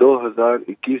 2021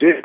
1.5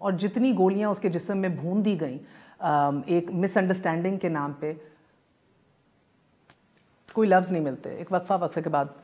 اور جتنی گولیاں اس کے جسم میں بھون دی گئیں ایک مس انڈرسٹینڈنگ کے نام پہ، کوئی لفظ نہیں ملتے. ایک وقفے کے بعد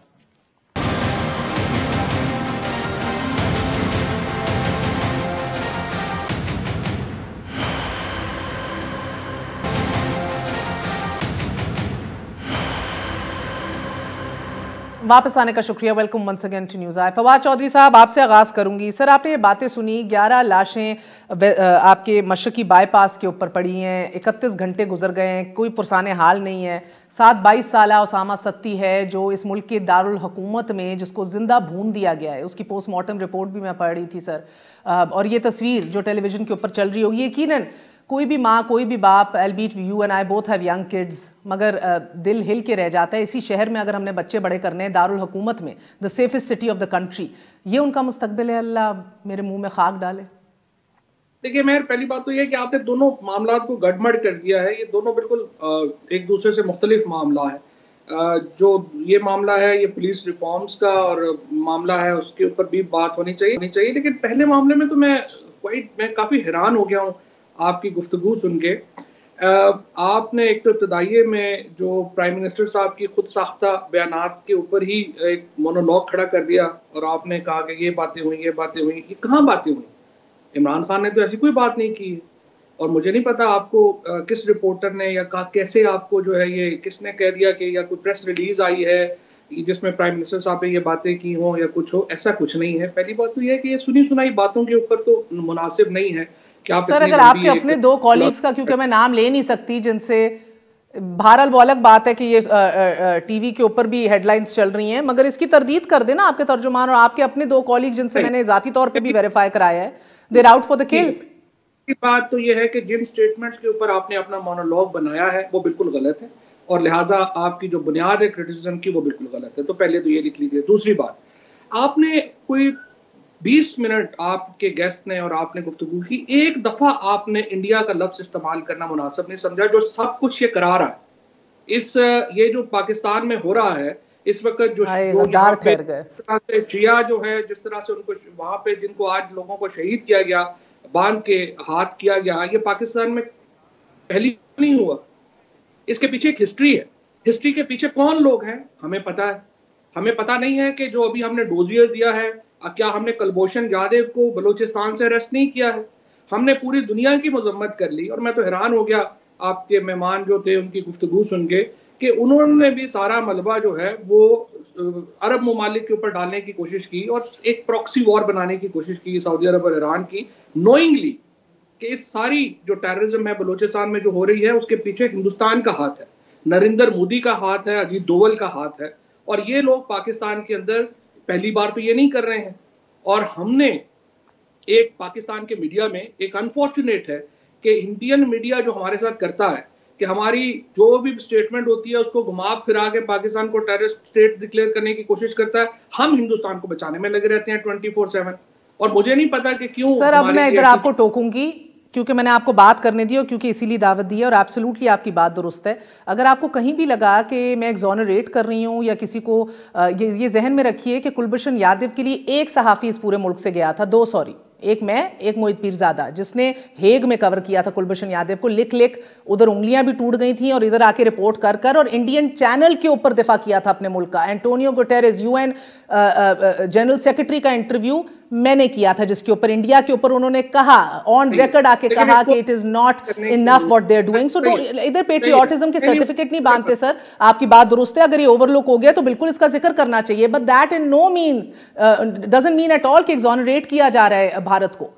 واپس آنے کا شکریہ. Welcome once again to news آئی. فواد چودھری صاحب، آپ سے آغاز کروں گی. سر، آپ نے یہ باتیں سنی، 11 لاشیں آپ کے مشرقی بائی پاس کے اوپر پڑی ہیں، 31 گھنٹے گزر گئے ہیں، کوئی پرسان حال نہیں ہے. 22 سالہ اسامہ ستی ہے جو اس ملک کے دارالحکومت میں جس کو زندہ بھون دیا گیا ہے، اس کی پوسٹ مارٹم رپورٹ بھی میں پڑھ رہی تھی سر. اور یہ تصویر جو ٹیلی ویژن کے اوپر چل رہی ہوگی، یقیناً کوئی بھی ماں، کوئی بھی باپ، albeit you and I both have young kids, مگر دل ہل کے رہ جاتا ہے. اسی شہر میں اگر ہم نے بچے بڑے کرنے ہیں، دارالحکومت میں، the safest city of the country, یہ ان کا مستقبل ہے. اللہ میرے منہ میں خاک ڈالے. دیکھیے مہر، پہلی بات تو یہ کہ آپ نے دونوں معاملات کو گڑمڑ کر دیا ہے. یہ دونوں بالکل ایک دوسرے سے مختلف معاملہ ہے. جو یہ معاملہ ہے یہ پولیس ریفارمز کا اور معاملہ ہے، اس کے اوپر بھی بات ہونی چاہیے. لیکن پہلے معاملے میں تو میں کافی حیران ہو گیا ہوں آپ کی گفتگو سن کے. آپ نے ایک تو ابتدائیے میں جو پرائم منسٹر صاحب کی خود ساختہ بیانات کے اوپر ہی ایک مونولوگ کھڑا کر دیا اور آپ نے کہا کہ یہ باتیں ہوئیں. یہ کہاں باتیں ہوئیں؟ عمران خان نے تو ایسی کوئی بات نہیں کی. اور مجھے نہیں پتا آپ کو کس رپورٹر نے یا کیسے آپ کو جو ہے یہ کس نے کہہ دیا کہ یا کوئی پریس ریلیز آئی ہے جس میں پرائم منسٹر صاحب نے یہ باتیں کی ہوں یا کچھ ہو. ایسا کچھ نہیں ہے. پہلی بات تو یہ ہے کہ یہ سنی سنائی باتوں کے اوپر تو مناسب نہیں ہے. سر، اگر آپ کے اپنے 2 کالیگز کا، کیونکہ میں نام لے نہیں سکتی جن سے، بہرحال وہ الگ بات ہے کہ یہ ٹی وی کے اوپر بھی ہیڈ لائنز چل رہی ہیں، مگر اس کی تردید کر دینا آپ کے ترجمان اور آپ کے اپنے 2 کالیگ جن سے میں نے ذاتی طور پہ بھی ویریفائی کرایا ہے، دیر آؤٹ فار دا کل. بات تو یہ ہے کہ جن سٹیٹمنٹس کے اوپر آپ نے اپنا مونولوگ بنایا ہے وہ بالکل غلط ہے، اور لہٰذا آپ کی جو بنیاد ہے کرٹیسزم کی وہ بالکل غلط ہے. تو پہلے تو یہ لکھ لیجیے. دوسری بات، آپ نے کوئی 20 منٹ آپ کے گیسٹ نے اور آپ نے گفتگو کی، ایک دفعہ آپ نے انڈیا کا لفظ استعمال کرنا مناسب نہیں سمجھا، جو سب کچھ یہ کرا رہا ہے. یہ جو پاکستان میں ہو رہا ہے اس وقت، جو یہاں پہ شیعہ جو ہے، جس طرح سے ان کو وہاں پہ جن کو آج لوگوں کو شہید کیا گیا، باندھ کے ہاتھ کیا گیا، یہ پاکستان میں پہلی نہیں ہوا. اس کے پیچھے ایک ہسٹری ہے. ہسٹری کے پیچھے کون لوگ ہیں ہمیں پتا ہے. ہمیں پتا نہیں ہے کہ جو ابھی ہم نے ڈوزیئر دیا ہے، کیا ہم نے کلبھوشن جادیو کو بلوچستان سے اریسٹ نہیں کیا ہے؟ ہم نے پوری دنیا کی مذمت کر لی. اور میں تو حیران ہو گیا آپ کے مہمان جو تھے ان کی گفتگو سن کے کہ انہوں نے بھی سارا ملبہ جو ہے وہ عرب ممالک کے اوپر ڈالنے کی کوشش کی اور ایک پراکسی وار بنانے کی کوشش کی سعودی عرب اور ایران کی، نوئنگلی کہ اس ساری جو ٹیررزم ہے بلوچستان میں جو ہو رہی ہے اس کے پیچھے ہندوستان کا ہاتھ ہے، نریندر مودی کا ہاتھ ہے، اجیت ڈوول کا ہاتھ ہے. اور یہ لوگ پاکستان کے اندر پہلی بار تو یہ نہیں کر رہے ہیں. اور ہم نے ایک پاکستان کے میڈیا میں ایک انفارچونیٹ ہے کہ انڈین میڈیا جو ہمارے ساتھ کرتا ہے کہ ہماری جو بھی سٹیٹمنٹ ہوتی ہے اس کو گھما پھرا کے پاکستان کو ٹیررسٹ سٹیٹ ڈکلیئر کرنے کی کوشش کرتا ہے. ہم ہندوستان کو بچانے میں لگے رہتے ہیں 24/7. اور مجھے نہیں پتا کہ کیوں. سر، اب میں ادھر آپ کو ٹوکوں گی کیونکہ میں نے آپ کو بات کرنے دی اور کیونکہ اسی لیے دعوت دی ہے، اور ایبسولوٹلی آپ کی بات درست ہے. اگر آپ کو کہیں بھی لگا کہ میں ایگزونریٹ کر رہی ہوں یا کسی کو، یہ ذہن میں رکھیے کہ کلبھوشن یادیو کے لیے 1 صحافی اس پورے ملک سے گیا تھا، 2 سوری، ایک میں، ایک موہت پیرزادہ، جس نے ہیگ میں کور کیا تھا کلبھوشن یادیو کو. لکھ ادھر انگلیاں بھی ٹوٹ گئی تھیں اور ادھر آ کے رپورٹ کر اور انڈین چینل کے اوپر دفاع کیا تھا اپنے ملک کا. اینٹونیو گوٹیرز UN جنرل سیکرٹری کا انٹرویو میں نے کیا تھا جس کے اوپر انڈیا کے اوپر انہوں نے کہا، آن ریکارڈ آ کے کہا کہ it is not enough what they are doing. So ادھر پیٹریوٹزم کے سرٹیفکیٹ نہیں باندھتے سر. آپ کی بات درست ہے، اگر یہ اوور لک ہو گیا تو بالکل اس کا ذکر کرنا چاہیے، but that in no man doesn't mean at all کہ ایگزونریٹ کیا جا رہا ہے بھارت کو.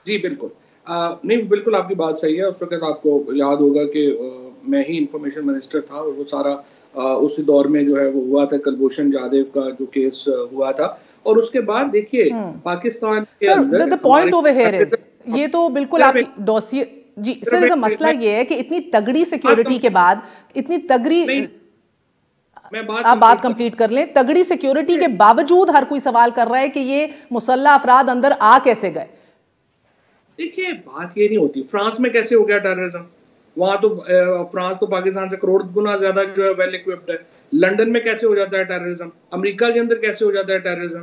جی بالکل نہیں، بالکل آپ کی بات صحیح ہے. اس وقت آپ کو یاد ہوگا کہ میں ہی انفارمیشن منسٹر تھا اور وہ سارا اسی دور میں جو ہے وہ ہوا تھا، کلبھوشن جادیو کا جو کیس ہوا تھا. اور اس کے بعد دیکھیے پاکستان کے اندر the point over here is یہ تو بالکل آپ کی ڈوسیے. جی سر، کا مسئلہ یہ ہے کہ اتنی تگڑی سیکیورٹی کے بعد، اتنی تگڑی، آپ بات کمپلیٹ کر لیں، تگڑی سیکیورٹی کے باوجود ہر کوئی سوال کر رہا ہے کہ یہ مسلح افراد اندر آ کیسے گئے. دیکھیے بات یہ نہیں ہوتی فرانس میں کیسے ہو گیا ٹیررزم. وہاں تو فرانس تو پاکستان سے کروڑ گنا زیادہ جو ہے ویل اکوپڈ ہے. لنڈن میں کیسے ہو جاتا ہے ٹیررزم؟ امریکہ کے اندر کیسے ہو جاتا ہے ٹیررزم؟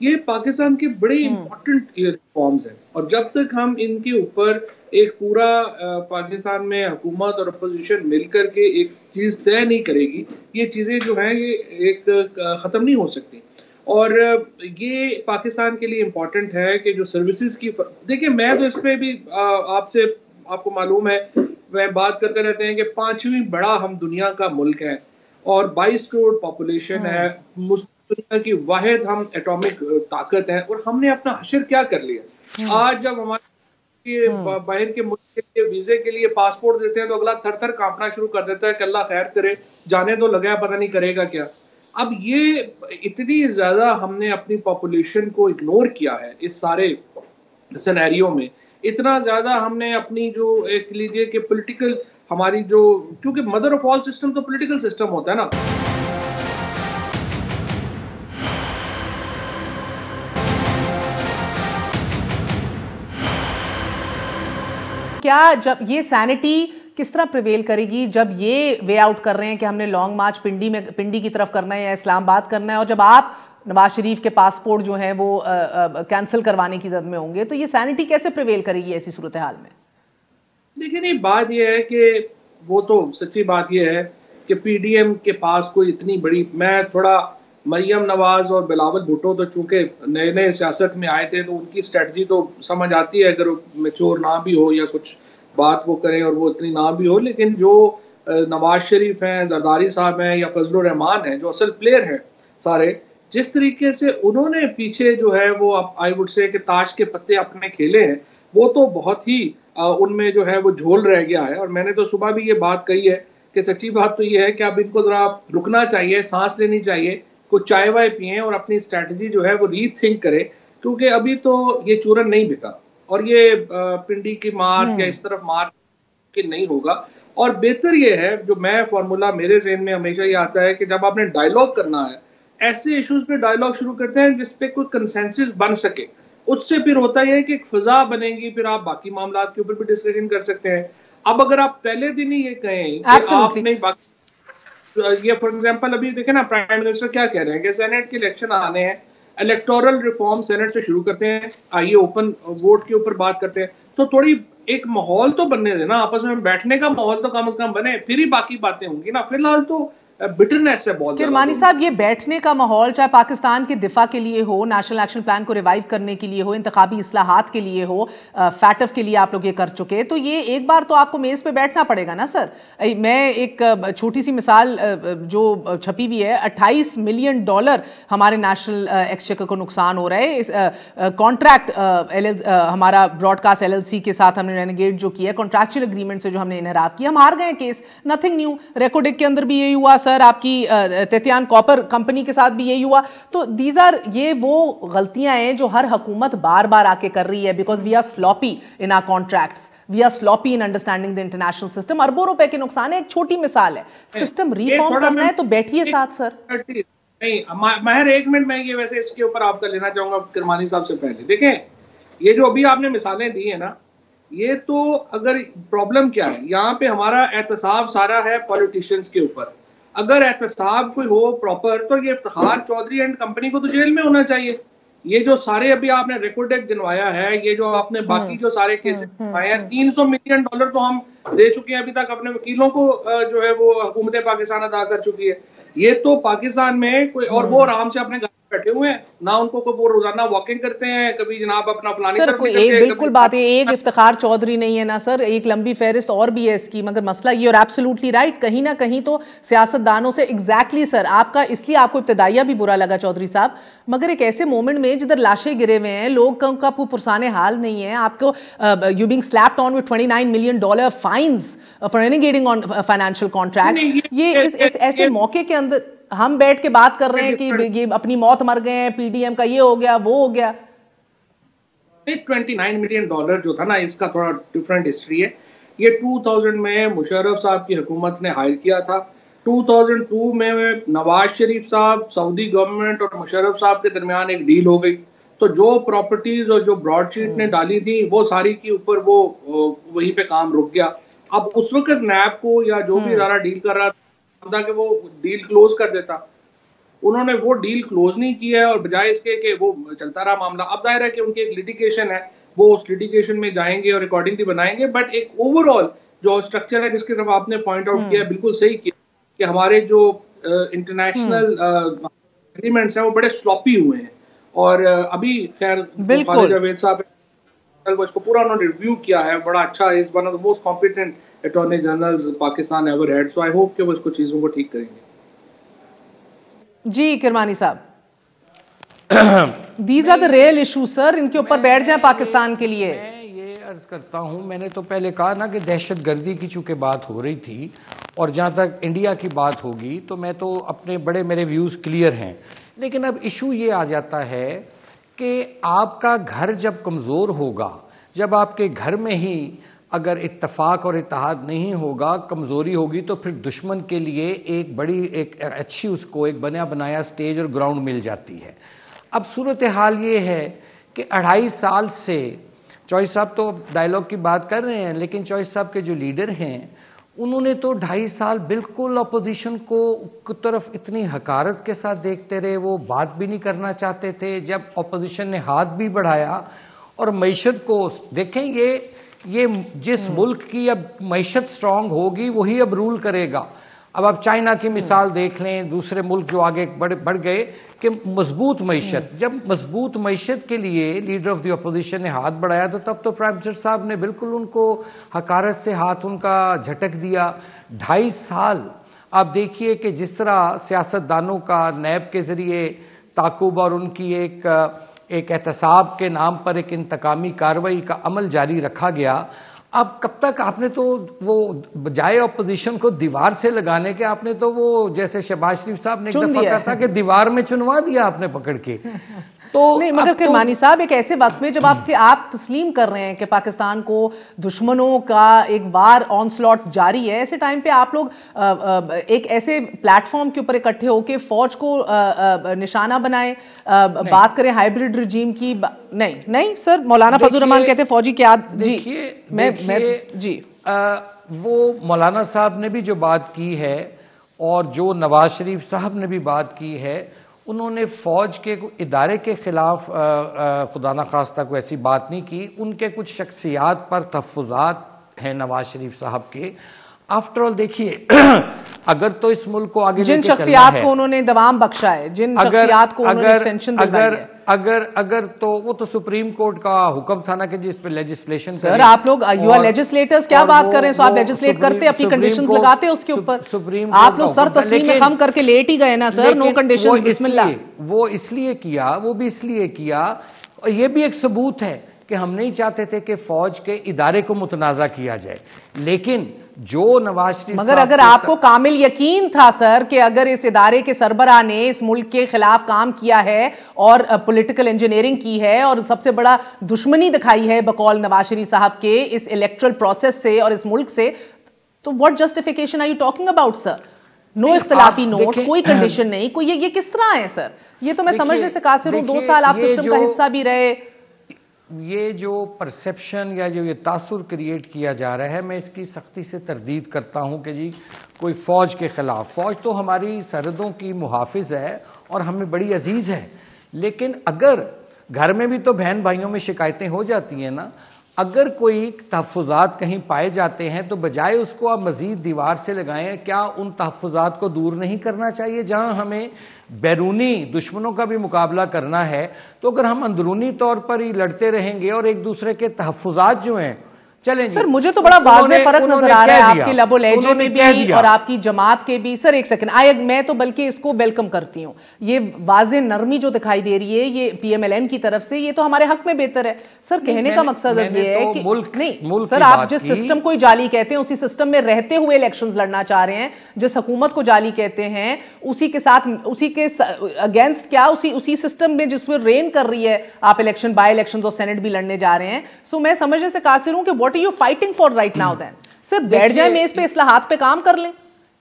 یہ پاکستان کے بڑے امپورٹنٹ ریفارمز ہیں، اور جب تک ہم ان کے اوپر ایک پورا پاکستان میں حکومت اور اپوزیشن مل کر کے ایک چیز طے نہیں کرے گی، یہ چیزیں جو ہیں یہ ایک ختم نہیں ہو سکتی. اور یہ پاکستان کے لیے امپورٹنٹ ہے کہ جو سروسز کی دیکھیں، میں تو اس پہ بھی آپ کو معلوم ہے، وہ بات کرتے رہتے ہیں کہ 5ویں بڑا ہم دنیا کا ملک ہے اور 22 کروڑ پاپولیشن ہے، دنیا کی واحد ہم ایٹامک طاقت ہیں، اور ہم نے اپنا حشر کیا کر لیا. آج جب ہمارے باہر کے ملک کے لیے ویزے کے لیے پاسپورٹ دیتے ہیں تو اگلا تھر تھر کانپنا شروع کر دیتا ہے کہ اللہ خیر کرے، جانے تو لگا پتہ نہیں کرے گا کیا. اب یہ اتنی زیادہ ہم نے اپنی پاپولیشن کو اگنور کیا ہے اس سارے سینیریو میں، اتنا زیادہ ہم نے اپنی جو ایک لیجئے کہ پولیٹیکل ہماری جو، کیونکہ مدر آف آل سسٹم تو پولیٹیکل سسٹم ہوتا ہے نا. کیا جب یہ سینٹی کس طرح پریویل کرے گی جب یہ وے آؤٹ کر رہے ہیں کہ ہم نے لانگ مارچ پنڈی کی طرف کرنا ہے یا اسلام آباد کرنا ہے، اور جب آپ نواز شریف کے پاسپورٹ جو ہیں وہ کینسل کروانے کی زد میں ہوں گے، تو یہ سینٹی کیسے پریویل کرے گی ایسی صورتحال میں؟ دیکھیں نہیں، بات یہ ہے کہ وہ تو سچی بات یہ ہے کہ پی ڈی ایم کے پاس کوئی اتنی بڑی، میں تھوڑا مریم نواز اور بلاول بھٹو تو چونکہ نئے نئے سیاست میں آئے تھے تو ان کی اسٹریٹجی تو سمجھ آتی ہے، اگر میچور نہ بھی ہو یا کچھ بات وہ کریں اور وہ اتنی نہ بھی ہو. لیکن جو نواز شریف ہیں، زرداری صاحب ہیں یا فضل الرحمان ہیں جو اصل پلیئر ہیں سارے، جس طریقے سے انہوں نے پیچھے جو ہے وہ آئی وڈ سے کہ تاش کے پتے اپنے کھیلے ہیں، وہ تو بہت ہی ان میں جو ہے وہ جھول رہ گیا ہے. اور میں نے تو صبح بھی یہ بات کہی ہے کہ سچی بات تو یہ ہے کہ اب ان کو ذرا رکنا چاہیے، سانس لینی چاہیے، کچھ چائے وائے پئیں اور اپنی اسٹریٹجی جو ہے وہ ری تھنک کرے، کیونکہ ابھی تو یہ چورن نہیں بکا اور یہ پنڈی کی مارچ یا اس طرف مارچ کہ نہیں ہوگا. اور بہتر یہ ہے، جو میں فارمولا میرے ذہن میں ہمیشہ یہ آتا ہے کہ جب آپ نے ڈائیلاگ کرنا ہے، ایسے ایشوز پہ ڈائیلاگ شروع کرتے ہیں جس پہ کوئی کنسنسس بن سکے، اس سے پھر ہوتا ہے کہ ایک فضا بنے گی، پھر آپ باقی معاملات کے اوپر بھی ڈسکشن کر سکتے ہیں. اب اگر آپ پہلے دن ہی یہ کہیں کہ آپ نے یہ فار ایگزامپل ابھی دیکھیں نا، پرائم منسٹر کیا کہہ رہے ہیں کہ سینٹ کے الیکشن آنے ہیں، الیکٹورل ریفارم سینٹ سے شروع کرتے ہیں، آئیے اوپن ووٹ کے اوپر بات کرتے ہیں. تو تھوڑی ایک ماحول تو بننے دینا، آپس میں بیٹھنے کا ماحول تو کم از کم بنے، پھر ہی باقی باتیں ہوں گی نا. فی الحال تو بٹرنیس ہے بہت. کرمانی صاحب، یہ بیٹھنے کا ماحول چاہے پاکستان کے دفاع کے لیے ہو، نیشنل ایکشن پلان کو ریوائیو کرنے کے لیے ہو، انتخابی اصلاحات کے لیے ہو، فیٹف کے لیے آپ لوگ یہ کر چکے، تو یہ ایک بار تو آپ کو میز پہ بیٹھنا پڑے گا نا سر. میں ایک چھوٹی سی مثال جو چھپی ہوئی ہے، $28 ملین ہمارے نیشنل ایکسچیکر کو نقصان ہو رہا ہے. کانٹریکٹ ہمارا براڈ کاسٹ LLC کے ساتھ ہم نے رینیگیٹ جو کیا ہے، کانٹریکچوئل اگریمنٹ سے جو ہم نے انحراف کیا، ہم ہار گئے کیس. Nothing new. ریکوڈک کے اندر بھی یہی ہوا سر، آپ کی تیتیان کاپر کمپنی کے ساتھ بھی یہی ہوا. تو یہ وہ غلطیاں ہیں جو ہر حکومت بار بار آ کے کر رہی ہے، because we are sloppy in our contracts, we are sloppy in understanding the international system. اربوں روپے کے نقصان ہے. ایک چھوٹی مثال ہے، سسٹم ریفارم کرنا ہے تو بیٹھیے ساتھ سر. نہیں ماہر، 1 منٹ میں یہ ویسے اس کے اوپر آپ کا لینا چاہوں گا کرمانی صاحب سے پہلے. دیکھیں، یہ جو ابھی آپ نے مثالیں دی ہیں نا، یہ تو اگر پرابلم کیا ہے یہاں پہ، ہمارا احتساب سارا ہے پولیٹیشنز کے اوپر. اگر احتساب کوئی ہو پراپر تو یہ افتخار چودھری اینڈ کمپنی کو تو جیل میں ہونا چاہیے. یہ جو سارے ابھی آپ نے ریکارڈ گنوایا ہے، یہ جو آپ نے باقی جو سارے کیسز گنوائے ہیں، $300 ملین تو ہم دے چکے ہیں ابھی تک اپنے وکیلوں کو، جو ہے وہ حکومت پاکستان ادا کر چکی ہے. یہ تو پاکستان میں کوئی، اور وہ آرام سے اپنے گھر بیٹھے ہوئے ہیں، نہ ان کو وہ روزانہ واکنگ کرتے ہیں، کبھی جناب اپنا فلانی سر کوئی ایک بالکل بات ہے، ایک افتخار چودھری نہیں ہے نا سر، ایک لمبی فہرست اور بھی ہے اس کی. مگر مسئلہ یہ، اور ایبسولوٹلی رائٹ، کہیں نہ کہیں تو سیاست دانوں سے ایگزیکٹلی سر آپ کا، اس لیے آپ کو ابتدائیہ بھی برا لگا چودھری صاحب، مگر ایک ایسے مومنٹ میں جدھر لاشیں گرے ہوئے ہیں، لوگ کا پرسان حال نہیں ہے، آپ کو you being slapped on with $29 million fines for reneging on financial contracts. یہ اس ایسے موقع کے اندر ہم بیٹھ کے بات کر رہے ہیں کہ یہ اپنی موت مر گئے ہیں، پی ڈی ایم کا یہ ہو گیا وہ ہو گیا. $29 ملین جو تھا نا، اس کا تھوڑا ڈیفرنٹ ہسٹری ہے. یہ 2000 میں مشرف صاحب کی حکومت نے ہائر کیا تھا. 2002 میں نواز شریف صاحب، سعودی گورنمنٹ اور مشرف صاحب کے درمیان ایک ڈیل ہو گئی. تو جو پراپرٹیز اور جو براڈ شیٹ نے ڈالی تھی وہ ساری کے اوپر وہ وہیں پہ کام رک گیا. اب اس وقت نیب کو یا جو بھی ادارہ ڈیل کر رہا تھا کہ وہ ڈیل کلوز کر دیتا. انہوں نے وہ ڈیل کلوز نہیں کیا ہے اور بجائے اس کے کہ وہ چلتا رہا معاملہ. اب ظاہر ہے کہ ان کی ایک لٹیگیشن ہے, وہ اس لٹیگیشن میں جائیں گے اور اکارڈنگلی بنائیں گے, بٹ ایک اوور آل جو اسٹرکچر ہے جس کی طرف آپ نے پوائنٹ آؤٹ کیا بالکل صحیح کیا کہ ہمارے جو انٹرنیشنل ایگریمنٹس ہیں وہ بڑے سلوپی ہوئے ہیں. اور ابھی خیر خالد جاوید صاحب اس کو پورا انہوں نے ریویو کیا ہے, بڑا اچھا, is one of the most competent attorney generals Pakistan ever head. So I hope کہ وہ اس کو چیزوں کو ٹھیک کریں گے. جی کرمانی صاحب, these are the real issue sir, ان کے اوپر بیٹھ جائیں پاکستان کے لیے. میں یہ عرض کرتا ہوں, میں نے تو پہلے کہا نا کہ دہشت گردی کی چونکہ بات ہو رہی تھی اور جہاں تک انڈیا کی بات ہوگی تو میں تو اپنے بڑے میرے ویوز کلیئر ہیں, لیکن اب ایشو یہ آ جاتا ہے کہ آپ کا گھر جب کمزور ہوگا, جب آپ کے گھر میں ہی اگر اتفاق اور اتحاد نہیں ہوگا, کمزوری ہوگی, تو پھر دشمن کے لیے ایک بڑی ایک اچھی اس کو ایک بنیا بنایا سٹیج اور گراؤنڈ مل جاتی ہے. اب صورتحال یہ ہے کہ 2.5 سال سے چوہدری صاحب تو ڈائلاگ کی بات کر رہے ہیں, لیکن چوہدری صاحب کے جو لیڈر ہیں انہوں نے تو 2.5 سال بالکل اپوزیشن کو طرف اتنی حقارت کے ساتھ دیکھتے رہے, وہ بات بھی نہیں کرنا چاہتے تھے. جب اپوزیشن نے ہاتھ بھی بڑھایا اور معیشت کو دیکھیں, یہ جس ملک کی اب معیشت سٹرونگ ہوگی وہی اب رول کرے گا. اب آپ چائنا کی مثال دیکھ لیں, دوسرے ملک جو آگے بڑھ گئے کہ مضبوط معیشت, جب مضبوط معیشت کے لیے لیڈر آف دی اپوزیشن نے ہاتھ بڑھایا تو تب تو پرائم منسٹر صاحب نے بالکل ان کو حقارت سے ہاتھ ان کا جھٹک دیا. 2.5 سال آپ دیکھیے کہ جس طرح سیاستدانوں کا نیب کے ذریعے تعاقب اور ان کی ایک احتساب کے نام پر ایک انتقامی کارروائی کا عمل جاری رکھا گیا. اب کب تک آپ نے تو وہ بجائے اپوزیشن کو دیوار سے لگانے کے, آپ نے تو وہ جیسے شہباز شریف صاحب نے ایک دفعہ کہا تھا کہ دیوار میں چنوا دیا آپ نے پکڑ کے. تو نہیں, مگر کرمانی صاحب ایک ایسے وقت میں جب آپ تسلیم کر رہے ہیں کہ پاکستان کو دشمنوں کا ایک وار آن سلاٹ جاری ہے, ایسے ٹائم پہ آپ لوگ ایک ایسے پلیٹ فارم کے اوپر اکٹھے ہو کے فوج کو نشانہ بنائیں, بات کریں ہائیبریڈ رجیم کی. نہیں سر, مولانا فضل الرحمان کہتے ہیں فوجی قیادت. جی وہ مولانا صاحب نے بھی جو بات کی ہے اور جو نواز شریف صاحب نے بھی بات کی ہے, انہوں نے فوج کے ادارے کے خلاف خدا نخواستہ کوئی ایسی بات نہیں کی. ان کے کچھ شخصیات پر تحفظات ہیں نواز شریف صاحب کے. آفٹر آل دیکھیے, اگر تو اس ملک کو آگے جن شخصیات کو انہوں نے دوام بخشا ہے, جن شخصیات کو انہوں نے ایکسٹینشن دلوائی ہے, اگر تو وہ تو سپریم کورٹ کا حکم تھا نا کہ جس پہ لیجسلیشن کریں. سر آپ لوگ یو آر لیجسلیٹرز, کیا بات کر رہے ہیں, سو آپ لیجسلیٹ کرتے, اپنی کنڈیشنز لگاتے اس کے اوپر. آپ لوگ سر تسلیم خم کر کے لیٹ ہی گئے نا سر, نو کنڈیشنز, بسم اللہ. وہ اس لیے کیا, وہ بھی اس لیے کیا, اور یہ بھی ایک ثبوت ہے کہ ہم نہیں چاہتے تھے کہ فوج کے ادارے کو متنازع کیا جائے. لیکن جو نواز شریف, مگر اگر آپ کو کامل یقین تھا سر کہ اگر اس ادارے کے سربراہ نے اس ملک کے خلاف کام کیا ہے اور پولیٹیکل انجینئرنگ کی ہے اور سب سے بڑا دشمنی دکھائی ہے بقول نواز شریف صاحب کے اس الیکٹرل پروسیس سے اور اس ملک سے, تو what justification are you talking about sir? No اختلافی نوٹ, کوئی کنڈیشن نہیں, کوئی یہ کس طرح ہے سر؟ یہ تو میں سمجھنے سے قاصر ہوں, 2 سال آپ سسٹم کا حصہ بھی رہے. یہ جو پرسیپشن یا جو یہ تاثر کریٹ کیا جا رہا ہے, میں اس کی سختی سے تردید کرتا ہوں کہ جی کوئی فوج کے خلاف. فوج تو ہماری سرحدوں کی محافظ ہے اور ہمیں بڑی عزیز ہے, لیکن اگر گھر میں بھی تو بہن بھائیوں میں شکایتیں ہو جاتی ہیں نا, اگر کوئی تحفظات کہیں پائے جاتے ہیں تو بجائے اس کو آپ مزید دیوار سے لگائیں, کیا ان تحفظات کو دور نہیں کرنا چاہیے؟ جہاں ہمیں بیرونی دشمنوں کا بھی مقابلہ کرنا ہے تو اگر ہم اندرونی طور پر ہی لڑتے رہیں گے اور ایک دوسرے کے تحفظات جو ہیں چلیں سر, مجھے تو بڑا واضح فرق نظر آ رہا ہے آپ کے لب و لہجے میں بھی اور آپ کی جماعت کے بھی. سر ایک سیکنڈ, میں تو بلکہ اس کو ویلکم کرتی ہوں, یہ واضح نرمی جو دکھائی دے رہی ہے یہ پی ایم ایل این کی طرف سے, یہ تو ہمارے حق میں بہتر ہے. سر کہنے کا مقصد یہ ہے کہ نہیں سر, آپ جس سسٹم کو جعلی کہتے ہیں اسی سسٹم میں رہتے ہوئے الیکشنز لڑنا چاہ رہے ہیں, جس حکومت کو جعلی کہتے ہیں اسی کے ساتھ, اسی کے اگینسٹ کیا, اسی سسٹم میں جس میں رین کر رہی ہے آپ الیکشن, بائی الیکشنز اور سینٹ بھی لڑنے جا رہے ہیں. سو میں سمجھنے سے قاصر ہوں کہ what are you fighting for right now then? Sir بیٹھ جائیں میز پہ, اصلاحات پہ کام کر لیں.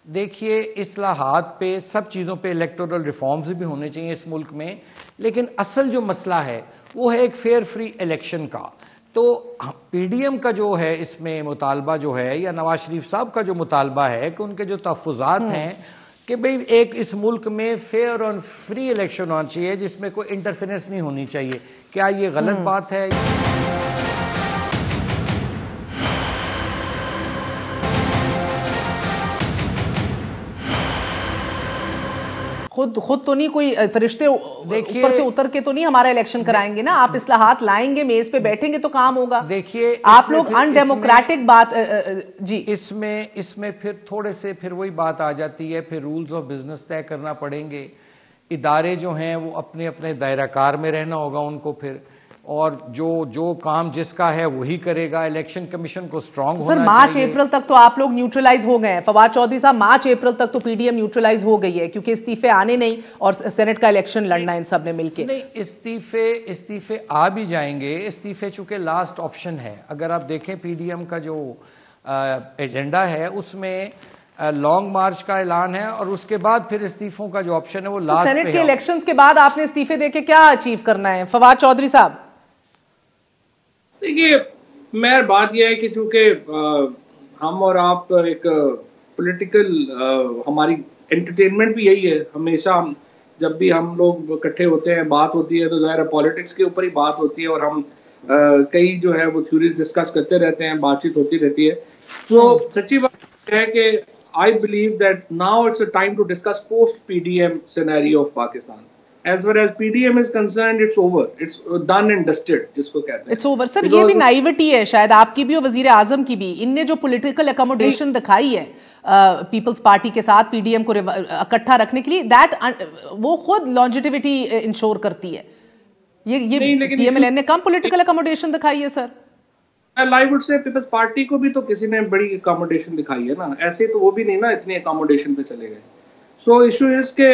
دیکھیے اصلاحات پہ, سب چیزوں پہ, الیکٹورل ریفارمز بھی ہونے چاہیے اس ملک میں, لیکن اصل جو مسئلہ ہے وہ ہے ایک فیئر فری الیکشن کا. تو پی ڈی ایم کا جو ہے اس میں مطالبہ جو ہے, یا نواز شریف صاحب کا جو مطالبہ ہے کہ ان کے جو تحفظات ہیں کہ بھئی ایک اس ملک میں فیئر اور فری الیکشن ہونا چاہیے جس میں کوئی انٹرفیرنس نہیں ہونی چاہیے. کیا یہ غلط بات ہے؟ خود تو نہیں کوئی فرشتے اوپر سے اتر کے تو نہیں ہمارا الیکشن کرائیں گے نا. آپ اصلاحات لائیں گے, میز پہ بیٹھیں گے تو کام ہوگا. دیکھیے آپ لوگ ان ڈیموکریٹک بات جی اس میں پھر تھوڑے سے پھر وہی بات آ جاتی ہے, پھر رولز آف بزنس طے کرنا پڑیں گے. ادارے جو ہیں وہ اپنے اپنے دائرہ کار میں رہنا ہوگا ان کو پھر, اور جو کام جس کا ہے وہی کرے گا. الیکشن کمیشن کو سٹرانگ ہونا چاہیے. سر مارچ اپریل تک تو آپ لوگ نیوٹرلائز ہو گئے ہیں. فواد چودھری صاحب مارچ اپریل تک تو پی ڈی ایم نیوٹرلائز ہو گئی ہے کیونکہ استعفے آنے نہیں اور سینٹ کا الیکشن لڑنا ان سب نے مل کے. نہیں, استعفے آ بھی جائیں گے. استعفے چونکہ لاسٹ آپشن ہے. اگر آپ دیکھیں پی ڈی ایم کا جو ایجنڈا ہے اس میں لانگ مارچ کا اعلان ہے اور اس کے بعد پھر استعفوں کا جو آپشن ہے وہ لاسٹ. سینٹ کے الیکشنز کے بعد آپ نے استعفے دے کے کیا اچیو کرنا ہے فواد چودھری صاحب؟ دیکھیے میں بات یہ ہے کہ چونکہ ہم اور آپ ایک پولیٹیکل ہماری انٹرٹینمنٹ بھی یہی ہے. ہمیشہ جب بھی ہم لوگ اکٹھے ہوتے ہیں بات ہوتی ہے تو ظاہر ہے پالیٹکس کے اوپر ہی بات ہوتی ہے اور ہم کئی جو ہے وہ تھیوریز ڈسکس کرتے رہتے ہیں, بات چیت ہوتی رہتی ہے. تو سچی بات ہے کہ I believe that now it's a time to discuss post-PDM scenario of Pakistan. As far as PDM is concerned, it's over. It's done and dusted, جس کو کہتے ہیں. It's over. سر یہ بھی نائیوٹی ہے شاید آپ کی بھی اور وزیر اعظم کی بھی. ان نے جو پولیٹیکل اکاموڈیشن دکھائی ہے پیپلز پارٹی کے ساتھ پی ڈی ایم کو اکٹھا رکھنے کے لیے, وہ خود لانجیٹیوٹی انشور کرتی ہے. یہ پی ایم ایل این نے کم پولیٹیکل اکاموڈیشن دکھائی ہے sir. I would say Peoples Party کو بھی تو کسی نے بڑی اکاموڈیشن دکھائی ہے نا. ایسے تو وہ بھی نہیں نا اتنی اکاموڈیشن پہ چلے گئے. سو ایشو از کہ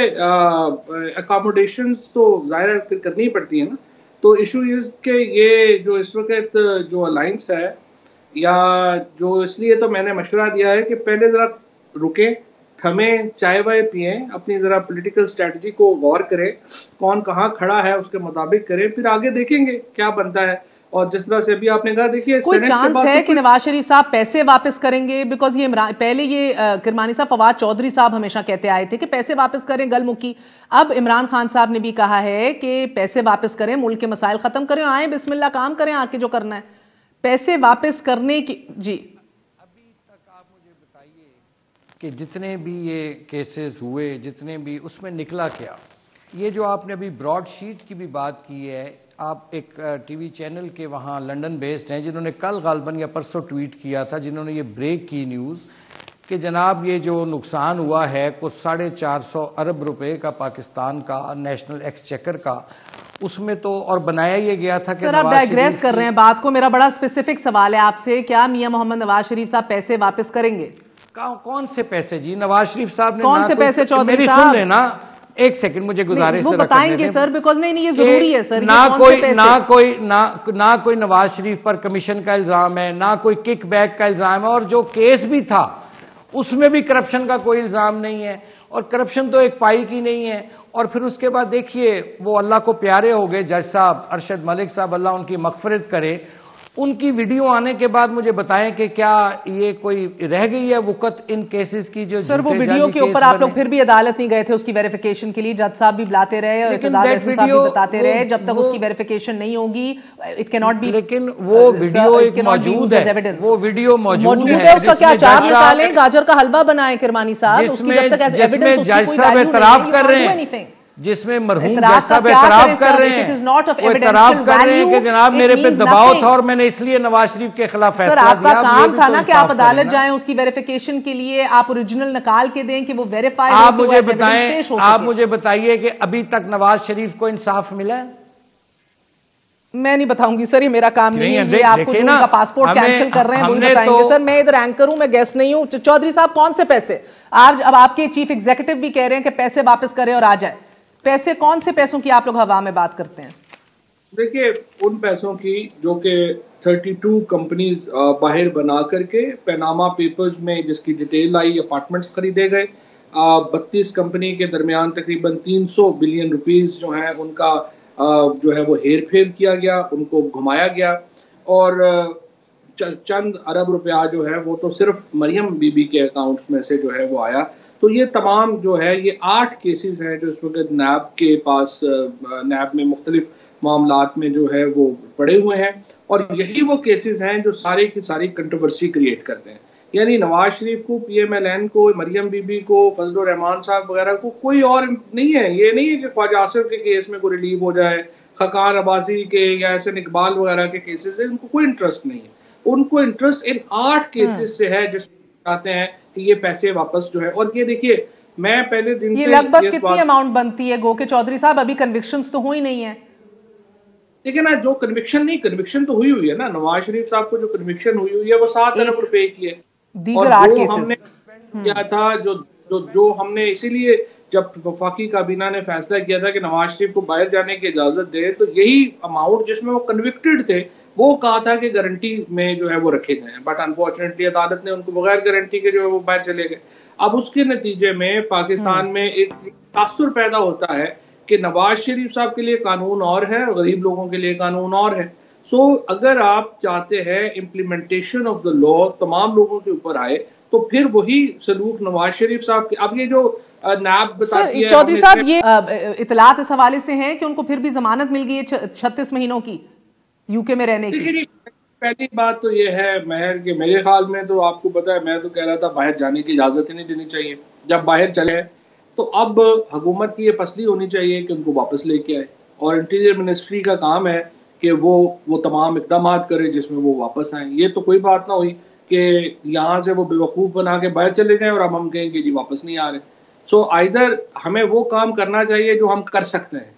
اکاموڈیشنز تو ظاہر پھر کرنی ہی پڑتی ہے نا. تو ایشو از کہ یہ جو اس وقت جو الائنس ہے یا جو, اس لیے تو میں نے مشورہ دیا ہے کہ پہلے ذرا رکیں, تھمیں, چائے وائے پئیں, اپنی ذرا پولیٹیکل اسٹریٹجی کو غور کریں, کون کہاں کھڑا ہے اس کے مطابق کریں, پھر آگے دیکھیں گے کیا بنتا ہے. اور جس طرح سے ابھی آپ نے کہا دیکھیے کوئی چانس ہے کہ نواز شریف صاحب پیسے واپس کریں گے؟ بیکاز یہ پہلے یہ کرمانی صاحب فواد چودھری صاحب ہمیشہ کہتے آئے تھے کہ پیسے واپس کریں گل مکی. اب عمران خان صاحب نے بھی کہا ہے کہ پیسے واپس کریں, ملک کے مسائل ختم کریں, آئیں بسم اللہ کام کریں آ کے جو کرنا ہے. پیسے واپس کرنے کی جی ابھی تک آپ مجھے بتائیے کہ جتنے بھی یہ کیسز ہوئے, جتنے بھی اس میں نکلا کیا؟ یہ جو آپ نے ابھی براڈ شیٹ کی بھی بات کی ہے, آپ ایک ٹی وی چینل کے وہاں لنڈن بیسڈ ہیں جنہوں نے کل غالباً یا پرسوں ٹویٹ کیا تھا, جنہوں نے یہ بریک کی نیوز کہ جناب یہ جو نقصان ہوا ہے کچھ 450 ارب روپے کا پاکستان کا نیشنل ایکسچیکر کا, اس میں تو اور بنایا یہ گیا تھا کہ سر آپ ڈائگریس کر رہے ہیں بات کو. میرا بڑا اسپیسیفک سوال ہے آپ سے, کیا میاں محمد نواز شریف صاحب پیسے واپس کریں گے؟ کون سے پیسے جی؟ نواز شریف صاحب نے کون سے پیسے چودھری صاحب؟ سن لینا ایک سیکنڈ مجھے گزارش وہ بتائیں گے سر, بیکاز نہیں یہ ضروری ہے سر. نہ کوئی نواز شریف پر کمیشن کا الزام ہے, نہ کوئی کک بیک کا الزام ہے, اور جو کیس بھی تھا اس میں بھی کرپشن کا کوئی الزام نہیں ہے, اور کرپشن تو ایک پائی کی نہیں ہے. اور پھر اس کے بعد دیکھیے وہ اللہ کو پیارے ہو گئے جج صاحب ارشد ملک صاحب, اللہ ان کی مغفرت کرے. ان کی ویڈیو آنے کے بعد مجھے بتائیں کہ کیا یہ کوئی رہ گئی ہے وقت ان کیسز کی جو سر وہ ویڈیو کے اوپر آپ لوگ پھر بھی عدالت نہیں گئے تھے اس کی ویریفیکیشن کے لیے؟ جج صاحب بھی بلاتے رہے اور اقتدار احسن صاحب بھی بتاتے رہے جب تک اس کی ویریفیکیشن نہیں ہوگی اٹ کی ناٹ بی. لیکن وہ ویڈیو ایک موجود ہے, وہ ویڈیو موجود ہے. اس کا کیا چار نکالیں, گاجر کا حلوہ بنائیں کرمانی صاحب, اس کی جب تک ایویڈنس اس کی کوئی ویلیو اعتراف کر رہے ہیں, جس میں مرحوم جج صاحب اعتراف کر رہے ہیں, وہ اعتراف کر رہے ہیں کہ جناب میرے پہ دباؤ تھا اور میں نے اس لیے نواز شریف کے خلاف فیصلہ دیا. آپ کا کام تھا نا کہ آپ عدالت جائیں, اس کی ویریفیکیشن کے لیے آپ اوریجنل نکال کے دیں کہ وہ ویریفائی ہو. آپ مجھے بتائیے کہ ابھی تک نواز شریف کو انصاف ملا ہے؟ میں نہیں بتاؤں گی سر, یہ میرا کام نہیں ہے. یہ آپ کو جو ان کا پاسپورٹ کینسل کر رہے ہیں وہی بتائیں گے سر. میں ادھر اینکر ہوں, میں گیسٹ نہیں ہوں. چودھری صاحب کون سے پیسے؟ اب آپ کے چیف ایگزیکٹو بھی کہہ رہے ہیں کہ پیسے واپس کریں اور آ جائے. پیسے کون سے پیسوں کی آپ لوگ ہوا میں بات کرتے ہیں؟ دیکھیے ان پیسوں کی جو کہ 32 کمپنیز باہر بنا کر کے پیناما پیپرز میں جس کی ڈیٹیل آئی, اپارٹمنٹس خریدے گئے, 32 کمپنی کے درمیان تقریباً 300 بلین روپیز جو ہیں ان کا جو ہے وہ ہیر پھیر کیا گیا, ان کو گھمایا گیا, اور چند ارب روپیہ جو ہے وہ تو صرف مریم بی بی کے اکاؤنٹس میں سے جو ہے وہ آیا. تو یہ تمام جو ہے یہ 8 کیسز ہیں جو اس وقت نیب کے پاس، نیب میں مختلف معاملات میں جو ہے وہ پڑے ہوئے ہیں، اور یہی وہ کیسز ہیں جو سارے کی ساری کنٹروورسی کریٹ کرتے ہیں. یعنی نواز شریف کو، پی ایم ایل این کو، مریم بی بی کو، فضل الرحمان صاحب وغیرہ کو کوئی اور نہیں ہے. یہ نہیں ہے کہ خواجہ آصف کے کیس میں کوئی ریلیو ہو جائے، خاقان عباسی کے یا احسن اقبال وغیرہ کے کیسز ہیں، ان کو کوئی انٹرسٹ نہیں ہے. ان کو انٹرسٹ ان 8 کیسز سے ہے جس میں چاہتے ہیں کہ یہ پیسے واپس جو ہے. اور یہ دیکھیے، میں پہلے دن سے یہ لگ بھگ کتنی اماؤنٹ بنتی ہے؟ گو کہ چودھری صاحب ابھی کنوکشنز تو ہوئی نہیں ہیں. دیکھیں نا، جو کنوکشن تو ہوئی ہے نا، نواز شریف صاحب کو جو کنوکشن ہوئی ہے وہ 7 ارب روپے کی ہے. اور جو ہم نے کیا تھا، جو ہم نے اسی لیے جب وفاقی کابینہ نے فیصلہ کیا تھا کہ نواز شریف کو باہر جانے کی اجازت دے، تو یہی اماؤنٹ جس میں وہ کنوکٹڈ تھے وہ کہا تھا کہ گارنٹی میں جو ہے وہ رکھے جائیں. بٹ انفارچونیٹلی عدالت نے ان کو بغیر گارنٹی کے جو ہے وہ باہر چلے گئے. اب اس کے نتیجے میں پاکستان میں ایک تاثر پیدا ہوتا ہے کہ نواز شریف صاحب کے لیے قانون اور ہے اور غریب لوگوں کے لیے قانون اور ہے. سو اگر آپ چاہتے ہیں امپلیمنٹیشن آف دا لا تمام لوگوں کے اوپر آئے تو پھر وہی سلوک نواز شریف صاحب کے. اب یہ جو نیب بتاتی ہے، چودھری صاحب یہ اطلاعات اس حوالے سے ہیں کہ ان کو پھر بھی ضمانت مل گئی ہے 36 مہینوں کی یو کے میں رہنے کی. پہلی بات تو یہ ہے مہر کہ میرے خیال میں تو آپ کو پتا ہے، میں تو کہہ رہا تھا باہر جانے کی اجازت ہی نہیں دینی چاہیے. جب باہر چلے تو اب حکومت کی یہ فیصلہ ہونی چاہیے کہ ان کو واپس لے کے آئے، اور انٹیریئر منسٹری کا کام ہے کہ وہ تمام اقدامات کرے جس میں وہ واپس آئیں. یہ تو کوئی بات نہ ہوئی کہ یہاں سے وہ بیوقوف بنا کے باہر چلے جائیں اور اب ہم کہیں گے جی واپس نہیں آ رہے. سو آئیدر ہمیں وہ کام کرنا چاہیے جو ہم کر سکتے ہیں.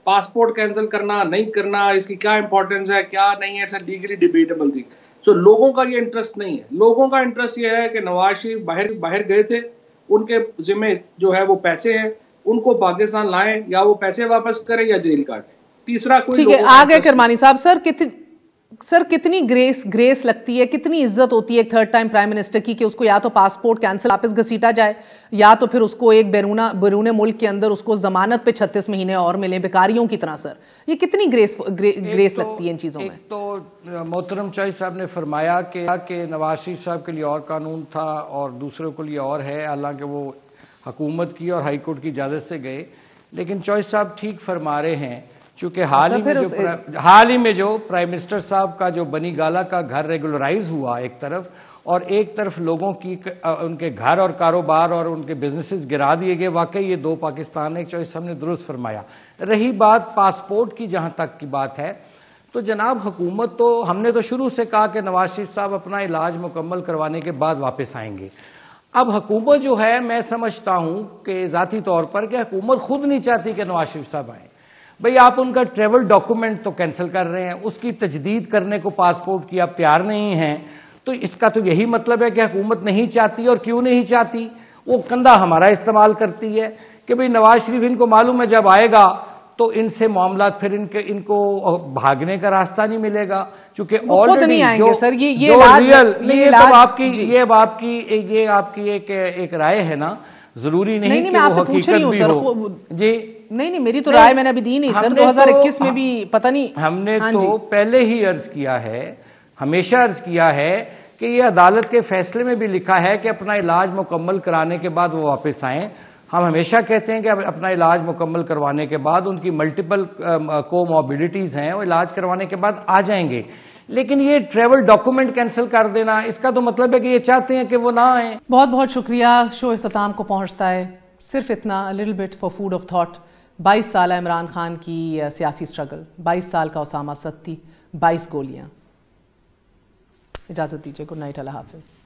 پاسپورٹ کینسل کرنا نہیں کرنا، اس کی کیا امپورٹنس ہے کیا نہیں ہے، ایسا لیگلی ڈیبیٹیبل تھی. سو لوگوں کا یہ انٹرسٹ نہیں ہے. لوگوں کا انٹرسٹ یہ ہے کہ نواز شریف باہر گئے تھے، ان کے ذمہ جو ہے وہ پیسے ہیں، ان کو پاکستان لائیں یا وہ پیسے واپس کریں یا جیل کاٹیں. تیسرا کوئی ٹھیک ہے. آگے کرمانی صاحب، سر کتنی گریس لگتی ہے، کتنی عزت ہوتی ہے ایک تھرڈ ٹائم پرائم منسٹر کی کہ اس کو یا تو پاسپورٹ کینسل واپس گھسیٹا جائے یا تو پھر اس کو ایک بیرون ملک کے اندر اس کو ضمانت پہ 36 مہینے اور ملیں بیکاریوں کی طرح. سر یہ کتنی گریس لگتی ہے ان چیزوں میں؟ ایک تو محترم چوئی صاحب نے فرمایا کہ نواز شریف صاحب کے لیے اور قانون تھا اور دوسروں کے لیے اور ہے، حالانکہ وہ حکومت کی اور ہائی کورٹ کی اجازت سے گئے. لیکن چوئی صاحب ٹھیک فرما رہے ہیں، چونکہ حال ہی میں جو پرائم منسٹر صاحب کا جو بنی گالا کا گھر ریگولرائز ہوا ایک طرف، اور ایک طرف لوگوں کی ان کے گھر اور کاروبار اور ان کے بزنسز گرا دیے گئے. واقعی یہ دو پاکستان ایک چوائس ہم نے درست فرمایا. رہی بات پاسپورٹ کی، جہاں تک کی بات ہے تو جناب حکومت تو ہم نے تو شروع سے کہا کہ نواز شریف صاحب اپنا علاج مکمل کروانے کے بعد واپس آئیں گے. اب حکومت جو ہے، میں سمجھتا ہوں کہ ذاتی طور پر کہ حکومت خود نہیں چاہتی کہ نواز شریف صاحب آئیں. بھئی آپ ان کا ٹریول ڈاکومنٹ تو کینسل کر رہے ہیں، اس کی تجدید کرنے کو پاسپورٹ کی آپ تیار نہیں ہیں، تو اس کا تو یہی مطلب ہے کہ حکومت نہیں چاہتی. اور کیوں نہیں چاہتی؟ وہ کندھا ہمارا استعمال کرتی ہے کہ بھئی نواز شریف ان کو معلوم ہے جب آئے گا تو ان سے معاملات پھر ان کو بھاگنے کا راستہ نہیں ملے گا. چونکہ آلریڈی یہ آپ کی ایک رائے ہے نا، ضروری نہیں کہ وہ حقیقت بھی ہو. جی نہیں، میری تو رائے میں نے ابھی دی نہیں سر. 2021 میں بھی پتہ نہیں، ہم نے تو پہلے ہی عرض کیا ہے، ہمیشہ عرض کیا ہے کہ یہ عدالت کے فیصلے میں بھی لکھا ہے کہ اپنا علاج مکمل کرانے کے بعد وہ واپس آئیں. ہم ہمیشہ کہتے ہیں کہ اپنا علاج مکمل کروانے کے بعد ان کی ملٹیپل کوموربیڈیٹیز ہیں، وہ علاج کروانے کے بعد آ جائیں گے. لیکن یہ ٹریول ڈاکومنٹ کینسل کر دینا، اس کا تو مطلب ہے کہ یہ چاہتے ہیں کہ وہ نہ آئیں. بہت بہت شکریہ. شو اختتام کو پہنچتا ہے. صرف اتنا little bit for food of thought. 22 سالہ عمران خان کی سیاسی سٹرگل، 22 سال کا اسامہ ستی، 22 گولیاں. اجازت دیجیے. گڈ نائٹ، اللہ حافظ.